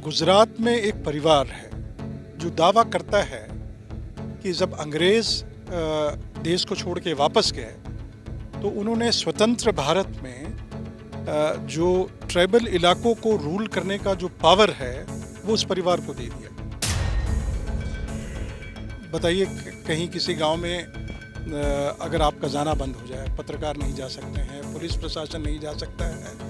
गुजरात में एक परिवार है जो दावा करता है कि जब अंग्रेज देश को छोड़ के वापस गए तो उन्होंने स्वतंत्र भारत में जो ट्राइबल इलाकों को रूल करने का जो पावर है वो उस परिवार को दे दिया। बताइए, कहीं किसी गांव में अगर आपका जाना बंद हो जाए, पत्रकार नहीं जा सकते हैं, पुलिस प्रशासन नहीं जा सकता है,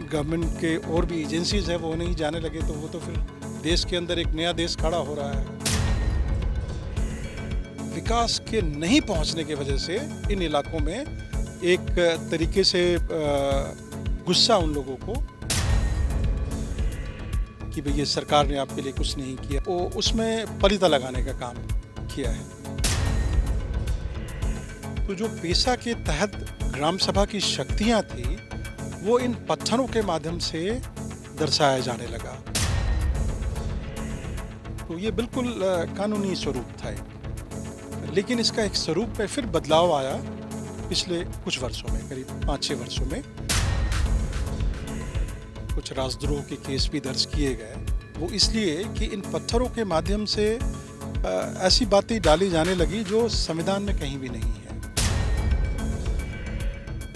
गवर्नमेंट के और भी एजेंसीज है वो नहीं जाने लगे, तो वो तो फिर देश के अंदर एक नया देश खड़ा हो रहा है। विकास के नहीं पहुंचने की वजह से इन इलाकों में एक तरीके से गुस्सा उन लोगों को कि भई ये सरकार ने आपके लिए कुछ नहीं किया, वो उसमें पलीता लगाने का काम किया है। तो जो पेशा के तहत ग्राम सभा की शक्तियां थी वो इन पत्थरों के माध्यम से दर्शाया जाने लगा। तो ये बिल्कुल कानूनी स्वरूप था, लेकिन इसका एक स्वरूप में फिर बदलाव आया पिछले कुछ वर्षों में, करीब 5-6 वर्षों में। कुछ राजद्रोह के केस भी दर्ज किए गए, वो इसलिए कि इन पत्थरों के माध्यम से ऐसी बातें डाली जाने लगी जो संविधान में कहीं भी नहीं है।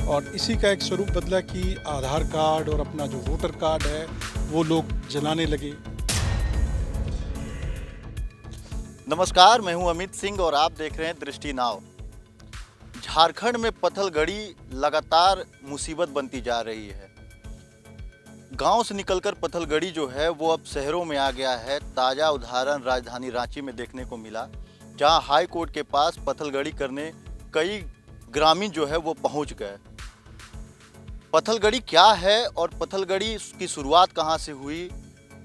और इसी का एक स्वरूप बदला कि आधार कार्ड और अपना जो वोटर कार्ड है वो लोग जलाने लगे। नमस्कार, मैं हूं अमित सिंह और आप देख रहे हैं दृष्टि नाव। झारखंड में पत्थलगड़ी लगातार मुसीबत बनती जा रही है। गांव से निकलकर पत्थलगड़ी जो है वो अब शहरों में आ गया है। ताज़ा उदाहरण राजधानी रांची में देखने को मिला, जहां हाई कोर्ट के पास पत्थलगड़ी करने कई ग्रामीण जो है वो पहुंच गए। पत्थलगड़ी क्या है और पत्थलगड़ी की शुरुआत कहां से हुई,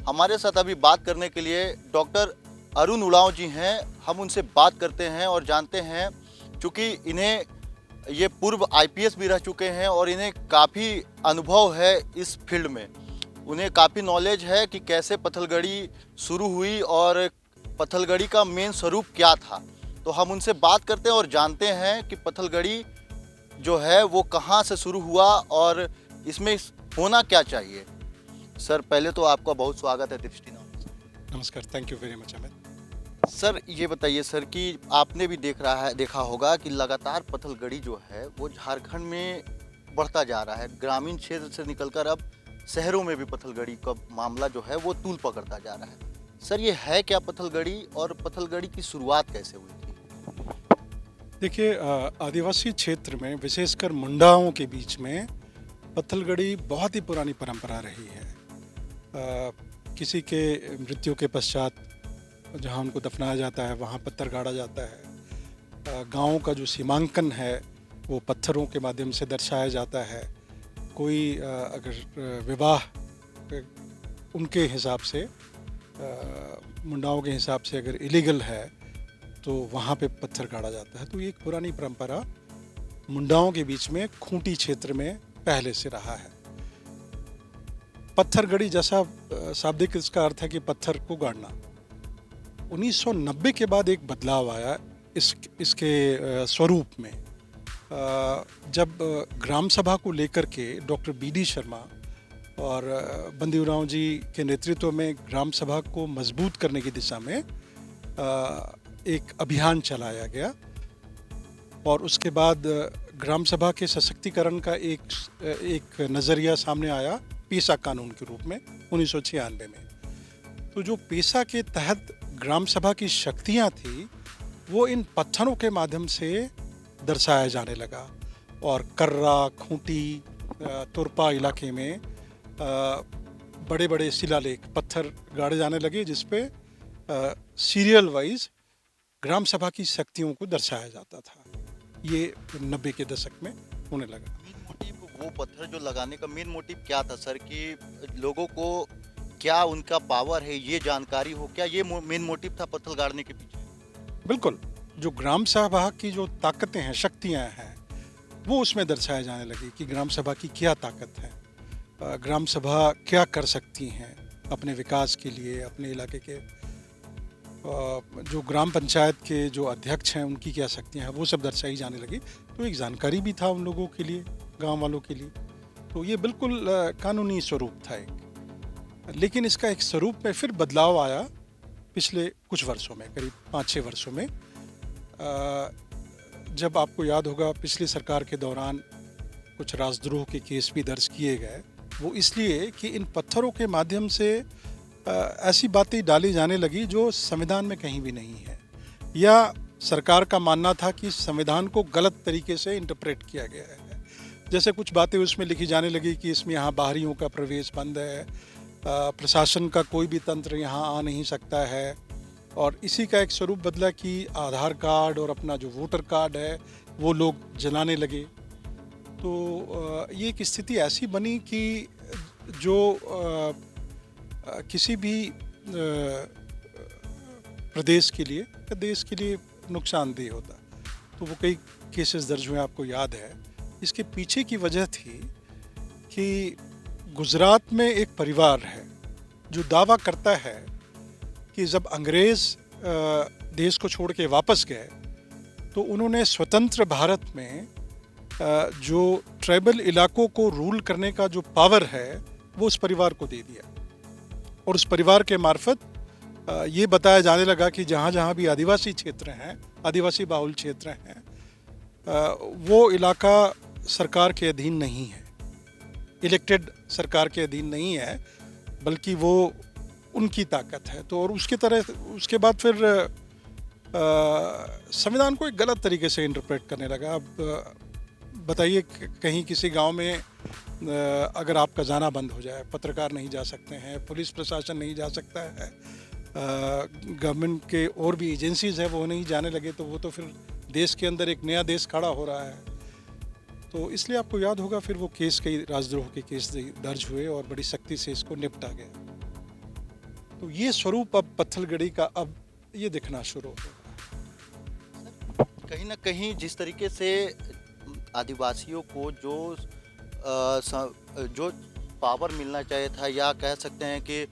हमारे साथ अभी बात करने के लिए डॉक्टर अरुण उरांव जी हैं। हम उनसे बात करते हैं और जानते हैं, चूँकि इन्हें ये पूर्व आईपीएस भी रह चुके हैं और इन्हें काफ़ी अनुभव है इस फील्ड में। उन्हें काफ़ी नॉलेज है कि कैसे पत्थलगड़ी शुरू हुई और पत्थलगड़ी का मेन स्वरूप क्या था। तो हम उनसे बात करते हैं और जानते हैं कि पत्थलगड़ी जो है वो कहाँ से शुरू हुआ और इसमें होना क्या चाहिए। सर, पहले तो आपका बहुत स्वागत है दृष्टि नाव। नमस्कार, thank you very much Amit. Sir, ये बताइए सर कि आपने भी देखा होगा कि लगातार पत्थलगड़ी जो है वो झारखंड में बढ़ता जा रहा है। ग्रामीण क्षेत्र से निकलकर अब शहरों में भी पत्थलगड़ी का मामला जो है वो तूल पकड़ता जा रहा है। सर, ये है क्या पत्थलगड़ी और पत्थलगड़ी की शुरुआत कैसे हुई थी? देखिए, आदिवासी क्षेत्र में विशेषकर मुंडाओं के बीच में पत्थलगड़ी बहुत ही पुरानी परंपरा रही है। किसी के मृत्यु के पश्चात जहाँ उनको दफनाया जाता है वहाँ पत्थर गाड़ा जाता है। गाँव का जो सीमांकन है वो पत्थरों के माध्यम से दर्शाया जाता है। कोई अगर विवाह उनके हिसाब से, मुंडाओं के हिसाब से अगर इलीगल है तो वहाँ पे पत्थर गाड़ा जाता है। तो ये एक पुरानी परंपरा मुंडाओं के बीच में खूंटी क्षेत्र में पहले से रहा है। पत्थरगड़ी जैसा शाब्दिक इसका अर्थ है कि पत्थर को गाड़ना। 1990 के बाद एक बदलाव आया इसके स्वरूप में, जब ग्राम सभा को लेकर के डॉक्टर BD शर्मा और बंदी उरांव जी के नेतृत्व में ग्राम सभा को मजबूत करने की दिशा में एक अभियान चलाया गया। और उसके बाद ग्राम सभा के सशक्तिकरण का एक नज़रिया सामने आया पेशा कानून के रूप में 1996 में। तो जो पेशा के तहत ग्राम सभा की शक्तियां थी वो इन पत्थरों के माध्यम से दर्शाया जाने लगा। और कर्रा, खूंटी, तुरपा इलाके में बड़े बड़े शिलालेख पत्थर गाड़े जाने लगे, जिसपे सीरियल वाइज ग्राम सभा की शक्तियों को दर्शाया जाता था। ये 90 के दशक में होने लगा। मेन मोटिव, वो पत्थर जो लगाने का मेन मोटिव क्या था सर, कि लोगों को क्या उनका पावर है ये जानकारी हो, क्या ये मेन मोटिव था पत्थर गाड़ने के पीछे? बिल्कुल, जो ग्राम सभा की जो ताकतें हैं, शक्तियां हैं, वो उसमें दर्शाए जाने लगी कि ग्राम सभा की क्या ताकत है, ग्राम सभा क्या कर सकती हैं अपने विकास के लिए, अपने इलाके के जो ग्राम पंचायत के जो अध्यक्ष हैं उनकी क्या शक्तियां हैं, वो सब दर्शाई जाने लगी। तो एक जानकारी भी था उन लोगों के लिए, गांव वालों के लिए। तो ये बिल्कुल कानूनी स्वरूप था एक। लेकिन इसका एक स्वरूप में फिर बदलाव आया पिछले कुछ वर्षों में, करीब 5-6 वर्षों में। जब आपको याद होगा पिछली सरकार के दौरान कुछ राजद्रोह के केस भी दर्ज किए गए, वो इसलिए कि इन पत्थरों के माध्यम से ऐसी बातें डाली जाने लगी जो संविधान में कहीं भी नहीं है, या सरकार का मानना था कि संविधान को गलत तरीके से इंटरप्रेट किया गया है। जैसे कुछ बातें उसमें लिखी जाने लगी कि इसमें यहाँ बाहरियों का प्रवेश बंद है, प्रशासन का कोई भी तंत्र यहाँ आ नहीं सकता है, और इसी का एक स्वरूप बदला कि आधार कार्ड और अपना जो वोटर कार्ड है वो लोग जलाने लगे। तो ये एक स्थिति ऐसी बनी कि जो किसी भी प्रदेश के लिए या देश के लिए नुकसानदेह होता। तो वो कई केसेस दर्ज हुए, आपको याद है। इसके पीछे की वजह थी कि गुजरात में एक परिवार है जो दावा करता है कि जब अंग्रेज़ देश को छोड़ के वापस गए तो उन्होंने स्वतंत्र भारत में जो ट्राइबल इलाकों को रूल करने का जो पावर है वो उस परिवार को दे दिया, और उस परिवार के मार्फत ये बताया जाने लगा कि जहाँ जहाँ भी आदिवासी क्षेत्र हैं, आदिवासी बाहुल क्षेत्र हैं, वो इलाका सरकार के अधीन नहीं है, इलेक्टेड सरकार के अधीन नहीं है, बल्कि वो उनकी ताकत है। तो और उसके बाद फिर संविधान को एक गलत तरीके से इंटरप्रेट करने लगा। अब बताइए, कहीं किसी गांव में अगर आपका जाना बंद हो जाए, पत्रकार नहीं जा सकते हैं, पुलिस प्रशासन नहीं जा सकता है, गवर्नमेंट के और भी एजेंसीज हैं वो नहीं जाने लगे, तो वो तो फिर देश के अंदर एक नया देश खड़ा हो रहा है। तो इसलिए आपको याद होगा फिर वो केस, कई राजद्रोह के केस दर्ज हुए और बड़ी सख्ती से इसको निपटा गया। तो ये स्वरूप अब पत्थलगड़ी का अब ये दिखना शुरू हो गया। कहीं ना कहीं जिस तरीके से आदिवासियों को जो पावर मिलना चाहिए था, या कह सकते हैं कि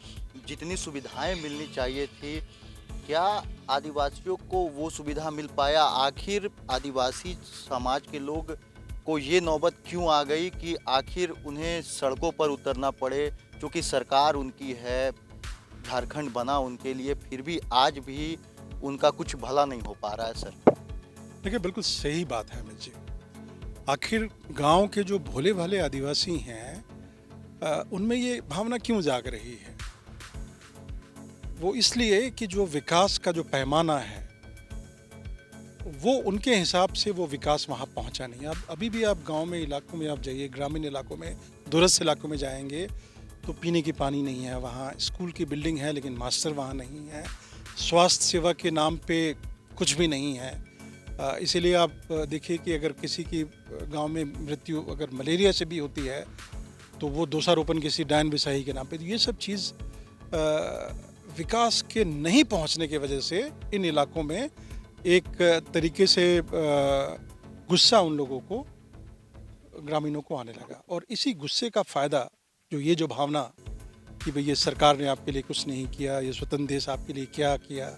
जितनी सुविधाएं मिलनी चाहिए थी, क्या आदिवासियों को वो सुविधा मिल पाया? आखिर आदिवासी समाज के लोग को ये नौबत क्यों आ गई कि आखिर उन्हें सड़कों पर उतरना पड़े? क्योंकि सरकार उनकी है, झारखंड बना उनके लिए, फिर भी आज भी उनका कुछ भला नहीं हो पा रहा है। सर देखिए, बिल्कुल सही बात है अमित जी। आखिर गांव के जो भोले भाले आदिवासी हैं, उनमें ये भावना क्यों जाग रही है? वो इसलिए कि जो विकास का जो पैमाना है वो उनके हिसाब से वो विकास वहाँ पहुँचा नहीं। अब अभी भी आप गांव में इलाकों में आप जाइए, ग्रामीण इलाकों में, दूरस्थ इलाकों में जाएंगे तो पीने की पानी नहीं है वहाँ, स्कूल की बिल्डिंग है लेकिन मास्टर वहाँ नहीं है, स्वास्थ्य सेवा के नाम पे कुछ भी नहीं है। इसीलिए आप देखिए कि अगर किसी की गांव में मृत्यु अगर मलेरिया से भी होती है तो वो दोषारोपण किसी डायन बिसाही के नाम पे। तो ये सब चीज़ विकास के नहीं पहुंचने की वजह से इन इलाकों में एक तरीके से गुस्सा उन लोगों को, ग्रामीणों को आने लगा। और इसी गुस्से का फ़ायदा, जो भावना कि भाई ये सरकार ने आपके लिए कुछ नहीं किया, ये स्वतंत्र देश आपके लिए क्या किया,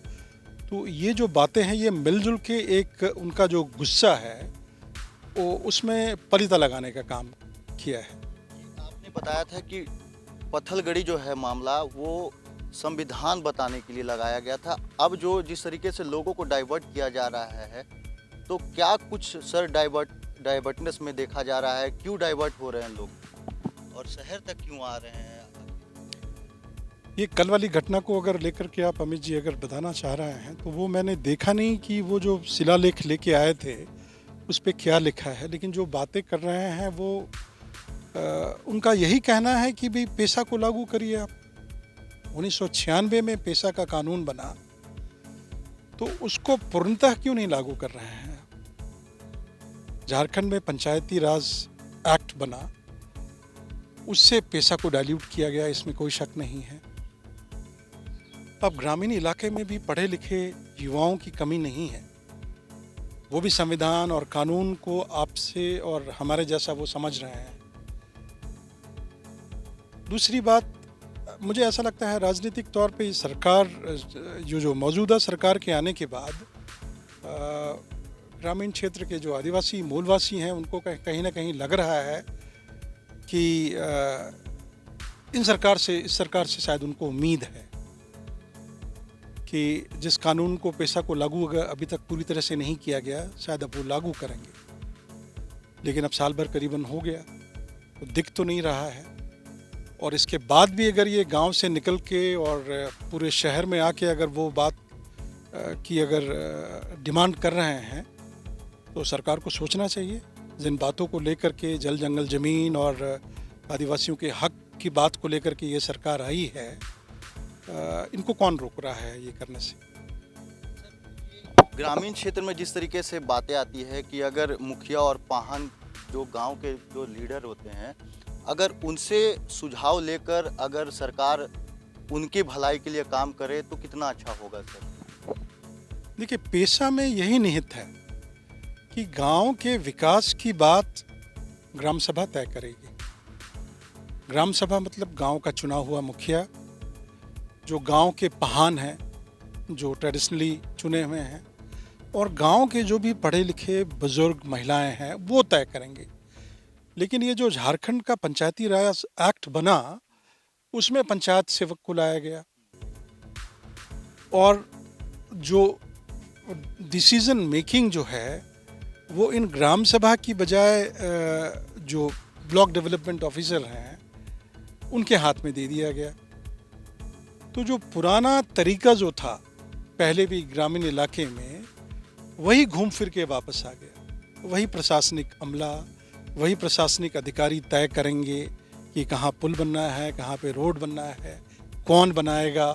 तो ये जो बातें हैं ये मिलजुल के एक उनका जो गुस्सा है वो उसमें पलीता लगाने का काम किया है। आपने बताया था कि पत्थलगड़ी जो है मामला वो संविधान बताने के लिए लगाया गया था। अब जो जिस तरीके से लोगों को डाइवर्ट किया जा रहा है, तो क्या कुछ सर डाइवर्टनेस में देखा जा रहा है? क्यों डाइवर्ट हो रहे हैं लोग और शहर तक क्यों आ रहे हैं? ये कल वाली घटना को अगर लेकर के आप अमित जी अगर बताना चाह रहे हैं तो वो मैंने देखा नहीं कि वो जो शिलालेख लेके आए थे उस पर क्या लिखा है, लेकिन जो बातें कर रहे हैं वो उनका यही कहना है कि भाई पेशा को लागू करिए आप। 1996 में पेशा का कानून बना तो उसको पूर्णतः क्यों नहीं लागू कर रहे हैं? झारखंड में पंचायती राज एक्ट बना, उससे पेशा को डाइल्यूट किया गया, इसमें कोई शक नहीं है। अब ग्रामीण इलाके में भी पढ़े लिखे युवाओं की कमी नहीं है, वो भी संविधान और कानून को आपसे और हमारे जैसा वो समझ रहे हैं। दूसरी बात, मुझे ऐसा लगता है राजनीतिक तौर पे सरकार जो मौजूदा सरकार के आने के बाद ग्रामीण क्षेत्र के जो आदिवासी मूलवासी हैं उनको कहीं ना कहीं लग रहा है कि इस सरकार से शायद उनको उम्मीद है कि जिस कानून को पेशा को लागू अभी तक पूरी तरह से नहीं किया गया, शायद अब वो लागू करेंगे। लेकिन अब साल भर करीबन हो गया, तो दिख तो नहीं रहा है। और इसके बाद भी अगर ये गांव से निकल के और पूरे शहर में आके अगर वो बात की अगर डिमांड कर रहे हैं, तो सरकार को सोचना चाहिए। जिन बातों को लेकर के, जल जंगल ज़मीन और आदिवासियों के हक की बात को लेकर के ये सरकार आई है, इनको कौन रोक रहा है ये करने से? ग्रामीण क्षेत्र में जिस तरीके से बातें आती है कि अगर मुखिया और पाहन जो गांव के जो लीडर होते हैं, अगर उनसे सुझाव लेकर अगर सरकार उनकी भलाई के लिए काम करे तो कितना अच्छा होगा सर? देखिए, पेशा में यही निहित है कि गांव के विकास की बात ग्राम सभा तय करेगी। ग्राम सभा मतलब गांव का चुना हुआ मुखिया, जो गांव के पाहन हैं, जो ट्रेडिशनली चुने हुए हैं, और गांव के जो भी पढ़े लिखे बुजुर्ग महिलाएं हैं, वो तय करेंगे। लेकिन ये जो झारखंड का पंचायती राज एक्ट बना, उसमें पंचायत सेवक को लाया गया और जो डिसीजन मेकिंग जो है वो इन ग्राम सभा की बजाय जो ब्लॉक डेवलपमेंट ऑफिसर हैं उनके हाथ में दे दिया गया। तो जो पुराना तरीका जो था पहले भी ग्रामीण इलाके में, वही घूम फिर के वापस आ गया। वही प्रशासनिक अमला, वही प्रशासनिक अधिकारी तय करेंगे कि कहाँ पुल बनना है, कहाँ पे रोड बनना है, कौन बनाएगा।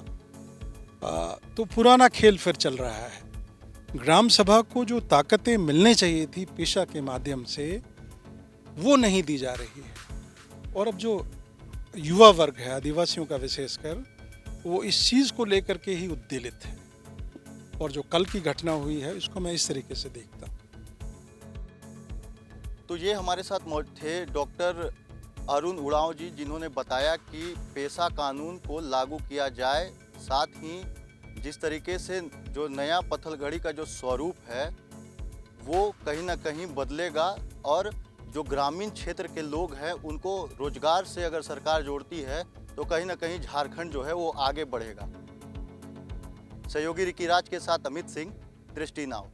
तो पुराना खेल फिर चल रहा है। ग्राम सभा को जो ताकतें मिलने चाहिए थी पेशा के माध्यम से, वो नहीं दी जा रही है। और अब जो युवा वर्ग है, आदिवासियों का विशेषकर, वो इस चीज़ को लेकर के ही उद्वेलित है। और जो कल की घटना हुई है, इसको मैं इस तरीके से देखता हूँ। तो ये हमारे साथ मौजूद थे डॉक्टर अरुण उरांव जी, जिन्होंने बताया कि पेशा कानून को लागू किया जाए, साथ ही जिस तरीके से जो नया पत्थलगड़ी का जो स्वरूप है वो कहीं ना कहीं बदलेगा, और जो ग्रामीण क्षेत्र के लोग हैं उनको रोजगार से अगर सरकार जोड़ती है तो कहीं ना कहीं झारखंड जो है वो आगे बढ़ेगा। सहयोगी रिकी राज के साथ अमित सिंह, दृष्टि नाव।